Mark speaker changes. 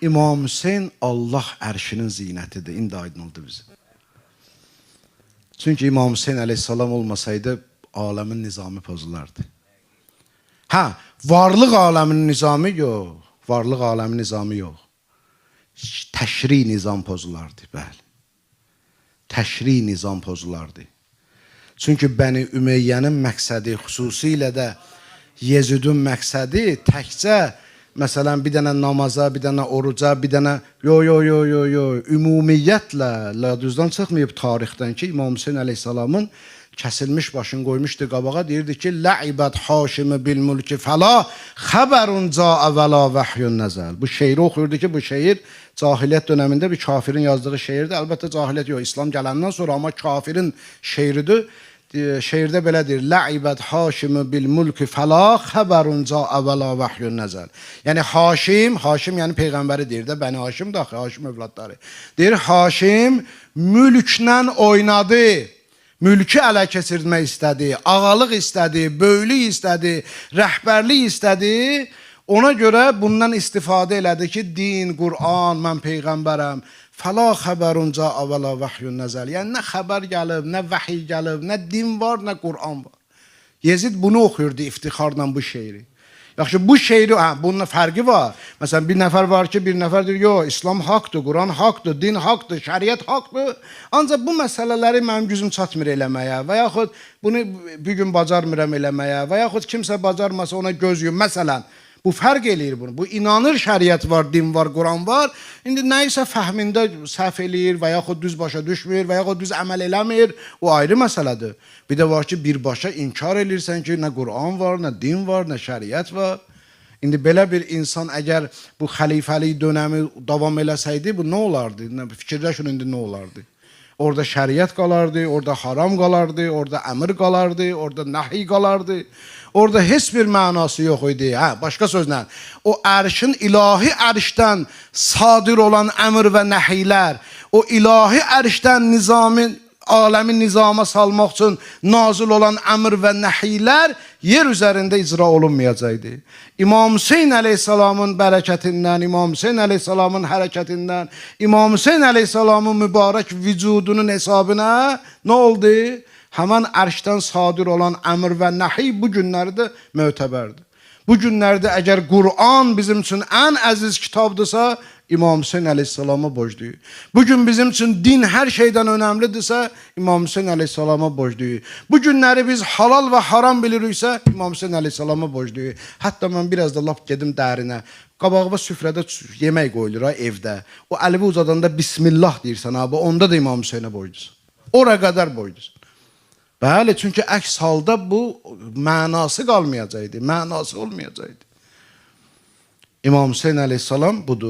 Speaker 1: İmam Hüseyin Allah ərşinin zinətidir. İndi aydın oldu bizim. Çünki İmam Hüseyin əleyhissalam olmasaydı aləmin nizamı pozulardı. Ha, varlıq aləminin nizamı yox. Varlıq aləminin nizamı yox. Təşri nizam pozulardı, bəli. Təşri nizam pozulardı. Çünki Bəni Ümeyyənin məqsədi, xüsusilə də Yezidin məqsədi təkcə, məsələn, bir dənə namaza, bir dənə oruca, bir dənə, ümumiyyətlə, ladüzdən çıxmayıb tarixdən ki, İmam Hüseyin əleyhissalamın kəsilmiş başını qoymuşdu qabağa, deyirdi ki, Lə'ibət haşimi bil mülki fəla, xəbərun caə vəla vəhyun nəzəl. Bu şeiri oxuyurdu ki, bu şeir cahiliyyət dönəmində bir kafirin yazdığı şeirdir. Əlbəttə cahiliyyət yox, İslam gələndən sonra, amma kafirin şeiridir. Şeirdə belədir, Lə'ibət haşimi bil mülki fəla, xəbərun caə vəla vəhyun nəzəl. Yəni Haşim, Haşim yəni Peyğəmbəri deyir də, Bəni Haşim daxil, Haşim övladları. Deyir, Haşim mülklə oynadı. Mülkü ələ keçirmək istədi, ağalıq istədi, böylük istədi, rəhbərlik istədi. Ona görə bundan istifadə elədi ki, din, Qur'an, mən Peyğəmbərəm. Fəla xəbərun caə vəla vəhyun nəzəl. Yəni nə xəbər gəlib, nə vəhiy gəlib, nə din var, nə Qur'an var. Yezid bunu oxuyurdu iftixarla bu şeiri. Yaxşı, bu şeiri, bunun fərqi var. Məsələn, bir nəfər var ki, bir nəfər deyir, yox, İslam haqdır, Quran haqdır, din haqdır, şəriət haqdır. Ancaq bu məsələləri mənim gücüm çatmır eləməyə və yaxud bunu bir gün bacarmıram eləməyə və yaxud kimsə bacarmasa ona göz yum. Məsələn, bu fərq eləyir bunu. Bu inanır şəriət var, din var, Quran var. İndi nəyisə fəhmində səhv eləyir və yaxud düz başa düşmür və yaxud düz əməl eləmir. O ayrı məsələdir. Bir də var ki, birbaşa inkar eləyirsən ki, nə Quran var, nə din var, nə şəriət var. İndi belə bir insan əgər bu xəlifəlik dönəmi davam eləsəydi, bu nə olardı? Fikirləşin indi nə olardı? Orada şəriət qalardı, orada haram qalardı, orada əmr qalardı, orada nəhi qalardı. Orada heç bir mənası yox idi. Başqa sözlə, o ərşin, ilahi ərşdən sadir olan əmr və nəhilər, o ilahi ərşdən nizamin, aləmi nizama salmaq üçün nazil olan əmr və nəhilər yer üzərində icra olunmayacaqdı. İmam Hüseyin əleyhissalamın bərəkətindən, İmam Hüseyin əleyhissalamın hərəkətindən, İmam Hüseyin əleyhissalamın mübarək vücudunun hesabına nə oldu? Həmən ərşdən sadir olan əmr və nəhi bu günlərdə mötəbərdir. Bu günlərdə əgər Qur'an bizim üçün ən əziz kitabdırsa, İmam Hüseyin əleyhissalama borcluyuz. Bugün bizim üçün din hər şeydən önəmlidirsə, İmam Hüseyin əleyhissalama borcluyuz. Bu günləri biz halal və haram biliriksə, İmam Hüseyin əleyhissalama borcluyuz. Hətta mən biraz da lap gedim dərinə. Qabağıma süfrədə yemək qoyulur evdə. O əlvi uzadanda Bismillah deyirsən abi, onda da İmam Hüseyinə borclusun. Ora qədər borclusun. Bəli, çünki əks halda bu mənası qalmayacaqdı, mənası olmayacaqdı. İmam Hüseyin əleyhissalam budur.